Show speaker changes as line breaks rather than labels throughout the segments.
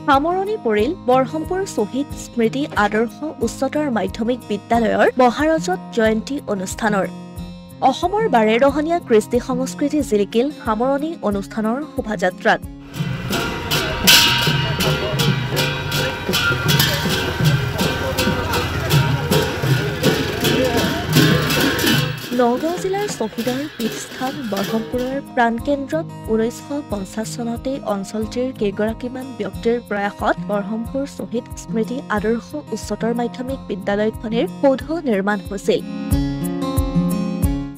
সামৰণি পৰিল বৰহমপুৰ শ্বহীদ স্মৃতি আদৰ্শ উচ্চতৰ মাধ্যমিক বিদ্যালয়ৰ মহাৰজত জয়ন্তী অনুষ্ঠানৰ অসমৰ বাৰেৰহণীয়া কৃষ্টি সংস্কৃতি জিলিকিল সামৰণি অনুষ্ঠানৰ শোভাযাত্ৰাত। নগাঁও জিলাৰ শ্বহীদৰ পীঠস্থান বৰহমপুৰৰ প্ৰাণকেন্দ্ৰত 1950 চনতে অঞ্চলটিৰ কেইগৰাকীমান ব্যক্তিৰ প্ৰয়াসত বৰহমপুৰ শ্বহীদ স্মৃতি আদৰ্শ উচ্চতৰ মাধ্যমিক বিদ্যালয়খনিৰ সৌধ নিৰ্মাণ হৈছিল।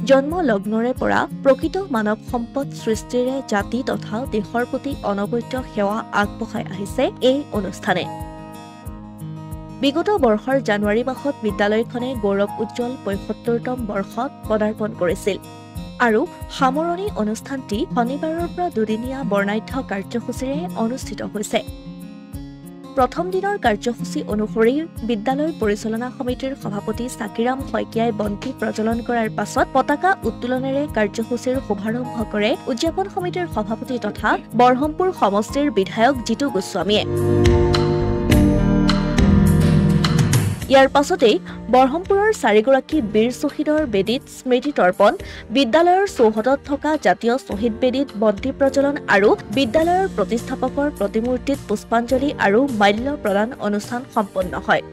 জন্ম লগ্নৰে পৰা প্ৰকৃত মানৱ সম্পদ সৃষ্টিৰে জাতি তথা দেশৰ প্ৰতি অনবদ্য সেৱা আগবঢ়াই আহিছে এই অনুষ্ঠানে। বিগত বৰ্ষৰ জানুৱাৰী মাহত বিদ্যালয়খনে গৌৰৱ উজ্জ্বল ৭৫তম বৰ্ষত পদাৰ্পণ কৰিছিল আৰু সামৰণি অনুষ্ঠানটি শনিবাৰৰ পৰা দুদিনীয়া বৰ্ণাঢ্য কাৰ্যসূচীৰে অনুষ্ঠিত হৈছে। প্ৰথম দিনৰ কাৰ্যসূচী অনুসৰি বিদ্যালয় পৰিচালনা সমিতিৰ সভাপতি চাকিৰাম শইকীয়াই বন্তি প্ৰজ্বলন কৰাৰ পাছত পতাকা উত্তোলনেৰে কাৰ্যসূচীৰ শুভাৰম্ভ কৰে উদযাপন সমিতিৰ সভাপতি তথা বৰহমপুৰ সমষ্টিৰ বিধায়ক জিতু গোস্বামীয়ে। ইয়াৰ পাছতেই বৰহমপুৰৰ 4গৰাকী বীৰ শ্বহীদৰ বেদীত স্মৃতি তৰ্পণ, বিদ্যালয়ৰ চৌহদত থকা জাতীয় শ্বহীদ বেদীত বন্তি প্ৰজ্বলন আৰু বিদ্যালয়ৰ প্ৰতিষ্ঠাপকৰ প্ৰতিমূৰ্তিত পুষ্পাঞ্জলি আৰু মাল্য প্ৰদান অনুষ্ঠান সম্পন্ন হয়।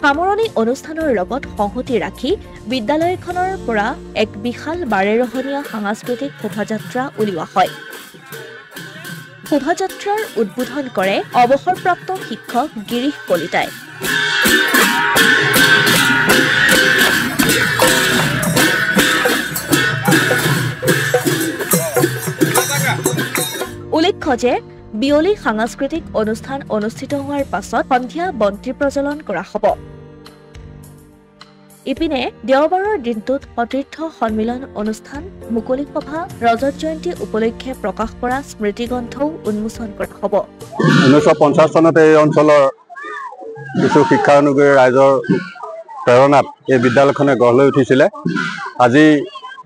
সামৰণি অনুষ্ঠানৰ লগত সংহতি ৰাখি বিদ্যালয়খনৰ পৰা এক বিশাল বাৰেৰহণীয়া সাংস্কৃতিক শোভাযাত্ৰা উলিওৱা হয়। শোভাযাত্ৰাৰ উদ্বোধন কৰে অৱসৰপ্ৰাপ্ত শিক্ষক গিৰীশ কলিতাই। উল্লেখ্য যে বিয়লি সাংস্কৃতিক অনুষ্ঠান অনুষ্ঠিত হোৱাৰ পাছত সন্ধিয়া বন্তি প্ৰজ্বলন কৰা হ'ব। ইপিনে দেওবাৰৰ দিনটোত সতীৰ্থ সন্মিলন অনুষ্ঠান, মুকলি সভা, ৰজত জয়ন্তী উপলক্ষে প্ৰকাশ কৰা স্মৃতিগ্ৰন্থও উন্মোচন কৰা হ'ব।
1950 চনতে এই অঞ্চলৰ কিছু শিক্ষানুগী ৰাইজৰ প্ৰেৰণাত এই বিদ্যালয়খনে গঢ় লৈ উঠিছিলে। আজি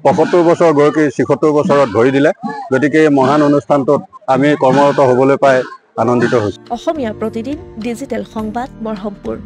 75 বছৰ গৰাকী 76 বছৰত ভৰি দিলে। গতিকে এই মহান অনুষ্ঠানটোত আমি কৰ্মৰত হ'বলৈ পাই আনন্দিত হৈছোঁ।
অসমীয়া প্ৰতিদিন ডিজিটেল সংবাদ বৰহমপুৰ।